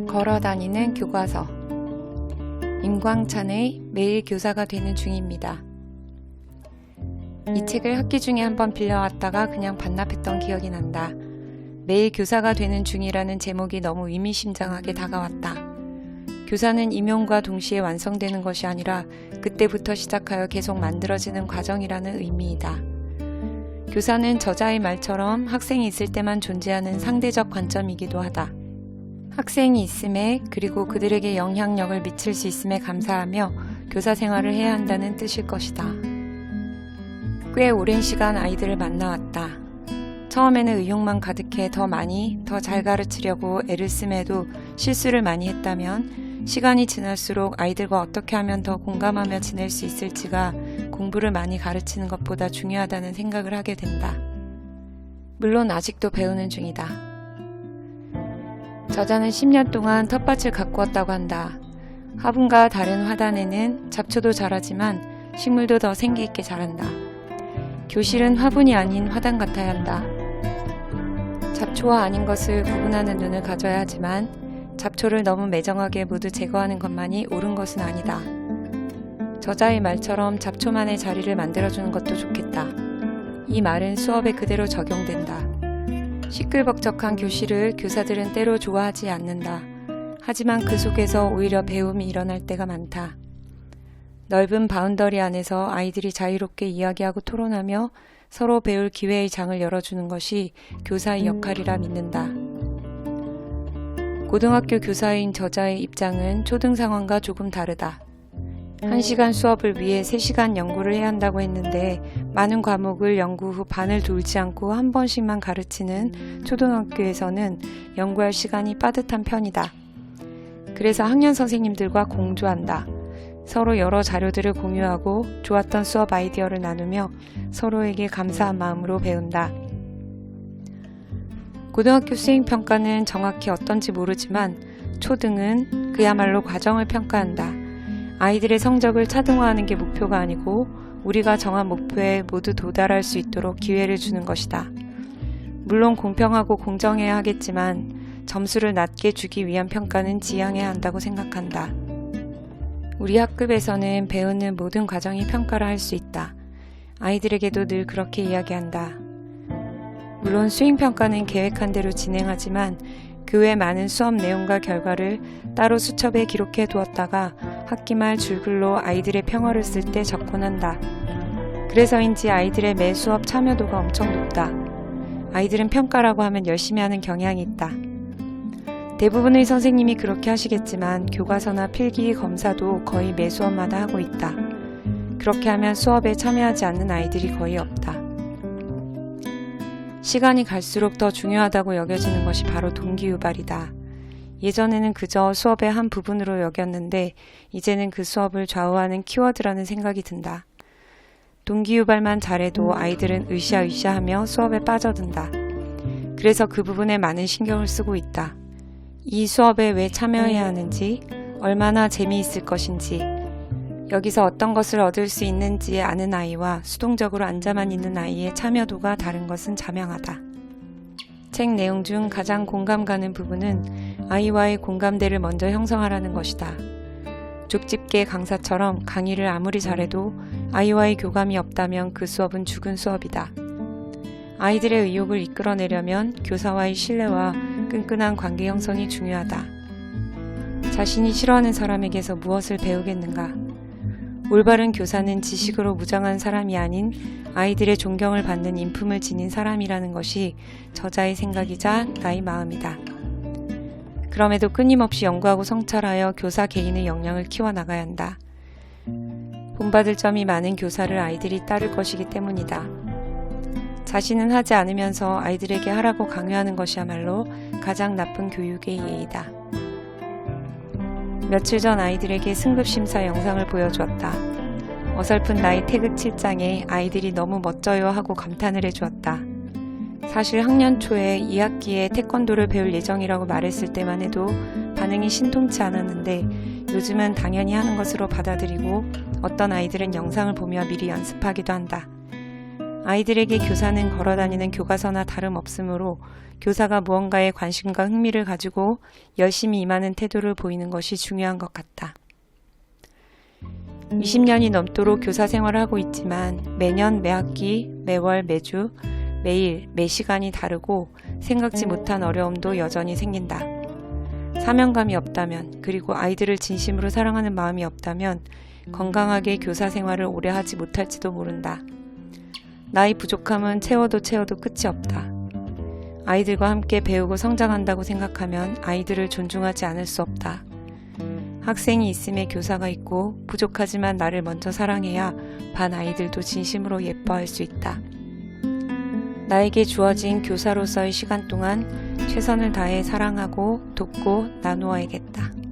걸어다니는 교과서. 임광찬의 매일 교사가 되는 중입니다. 이 책을 학기 중에 한번 빌려왔다가 그냥 반납했던 기억이 난다. 매일 교사가 되는 중이라는 제목이 너무 의미심장하게 다가왔다. 교사는 임용과 동시에 완성되는 것이 아니라 그때부터 시작하여 계속 만들어지는 과정이라는 의미이다. 교사는 저자의 말처럼 학생이 있을 때만 존재하는 상대적 관점이기도 하다. 학생이 있음에 그리고 그들에게 영향력을 미칠 수 있음에 감사하며 교사 생활을 해야 한다는 뜻일 것이다. 꽤 오랜 시간 아이들을 만나왔다. 처음에는 의욕만 가득해 더 많이, 더 잘 가르치려고 애를 씀에도 실수를 많이 했다면 시간이 지날수록 아이들과 어떻게 하면 더 공감하며 지낼 수 있을지가 공부를 많이 가르치는 것보다 중요하다는 생각을 하게 된다. 물론 아직도 배우는 중이다. 저자는 10년 동안 텃밭을 가꾸었다고 한다. 화분과 다른 화단에는 잡초도 자라지만 식물도 더 생기있게 자란다. 교실은 화분이 아닌 화단 같아야 한다. 잡초와 아닌 것을 구분하는 눈을 가져야 하지만 잡초를 너무 매정하게 모두 제거하는 것만이 옳은 것은 아니다. 저자의 말처럼 잡초만의 자리를 만들어주는 것도 좋겠다. 이 말은 수업에 그대로 적용된다. 시끌벅적한 교실을 교사들은 때로 좋아하지 않는다. 하지만 그 속에서 오히려 배움이 일어날 때가 많다. 넓은 바운더리 안에서 아이들이 자유롭게 이야기하고 토론하며 서로 배울 기회의 장을 열어주는 것이 교사의 역할이라 믿는다. 고등학교 교사인 저자의 입장은 초등 상황과 조금 다르다. 1시간 수업을 위해 3시간 연구를 해야 한다고 했는데 많은 과목을 연구 후 반을 돌지 않고 한 번씩만 가르치는 초등학교에서는 연구할 시간이 빠듯한 편이다. 그래서 학년 선생님들과 공조한다. 서로 여러 자료들을 공유하고 좋았던 수업 아이디어를 나누며 서로에게 감사한 마음으로 배운다. 고등학교 수행평가는 정확히 어떤지 모르지만 초등은 그야말로 과정을 평가한다. 아이들의 성적을 차등화하는 게 목표가 아니고 우리가 정한 목표에 모두 도달할 수 있도록 기회를 주는 것이다. 물론 공평하고 공정해야 하겠지만 점수를 낮게 주기 위한 평가는 지양해야 한다고 생각한다. 우리 학급에서는 배우는 모든 과정이 평가를 할 수 있다. 아이들에게도 늘 그렇게 이야기한다. 물론 수행평가는 계획한 대로 진행하지만 그 외 많은 수업 내용과 결과를 따로 수첩에 기록해 두었다가 학기 말 줄글로 아이들의 평어를 쓸 때 접근한다. 그래서인지 아이들의 매 수업 참여도가 엄청 높다. 아이들은 평가라고 하면 열심히 하는 경향이 있다. 대부분의 선생님이 그렇게 하시겠지만 교과서나 필기 검사도 거의 매 수업마다 하고 있다. 그렇게 하면 수업에 참여하지 않는 아이들이 거의 없다. 시간이 갈수록 더 중요하다고 여겨지는 것이 바로 동기유발이다. 예전에는 그저 수업의 한 부분으로 여겼는데 이제는 그 수업을 좌우하는 키워드라는 생각이 든다. 동기유발만 잘해도 아이들은 으쌰으쌰하며 수업에 빠져든다. 그래서 그 부분에 많은 신경을 쓰고 있다. 이 수업에 왜 참여해야 하는지, 얼마나 재미있을 것인지, 여기서 어떤 것을 얻을 수 있는지 아는 아이와 수동적으로 앉아만 있는 아이의 참여도가 다른 것은 자명하다. 책 내용 중 가장 공감 가는 부분은 아이와의 공감대를 먼저 형성하라는 것이다. 족집게 강사처럼 강의를 아무리 잘해도 아이와의 교감이 없다면 그 수업은 죽은 수업이다. 아이들의 의욕을 이끌어내려면 교사와의 신뢰와 끈끈한 관계 형성이 중요하다. 자신이 싫어하는 사람에게서 무엇을 배우겠는가? 올바른 교사는 지식으로 무장한 사람이 아닌 아이들의 존경을 받는 인품을 지닌 사람이라는 것이 저자의 생각이자 나의 마음이다. 그럼에도 끊임없이 연구하고 성찰하여 교사 개인의 역량을 키워나가야 한다. 본받을 점이 많은 교사를 아이들이 따를 것이기 때문이다. 자신은 하지 않으면서 아이들에게 하라고 강요하는 것이야말로 가장 나쁜 교육의 예이다. 며칠 전 아이들에게 승급심사 영상을 보여주었다. 어설픈 나의 태극 7장에 아이들이 너무 멋져요 하고 감탄을 해주었다. 사실 학년 초에 2학기에 태권도를 배울 예정이라고 말했을 때만 해도 반응이 신통치 않았는데 요즘은 당연히 하는 것으로 받아들이고 어떤 아이들은 영상을 보며 미리 연습하기도 한다. 아이들에게 교사는 걸어다니는 교과서나 다름없으므로 교사가 무언가에 관심과 흥미를 가지고 열심히 임하는 태도를 보이는 것이 중요한 것 같다. 20년이 넘도록 교사 생활을 하고 있지만 매년, 매학기, 매월, 매주, 매일, 매시간이 다르고 생각지 못한 어려움도 여전히 생긴다. 사명감이 없다면, 그리고 아이들을 진심으로 사랑하는 마음이 없다면 건강하게 교사 생활을 오래 하지 못할지도 모른다. 나의 부족함은 채워도 끝이 없다. 아이들과 함께 배우고 성장한다고 생각하면 아이들을 존중하지 않을 수 없다. 학생이 있음에 교사가 있고 부족하지만 나를 먼저 사랑해야 반 아이들도 진심으로 예뻐할 수 있다. 나에게 주어진 교사로서의 시간 동안 최선을 다해 사랑하고 돕고 나누어야겠다.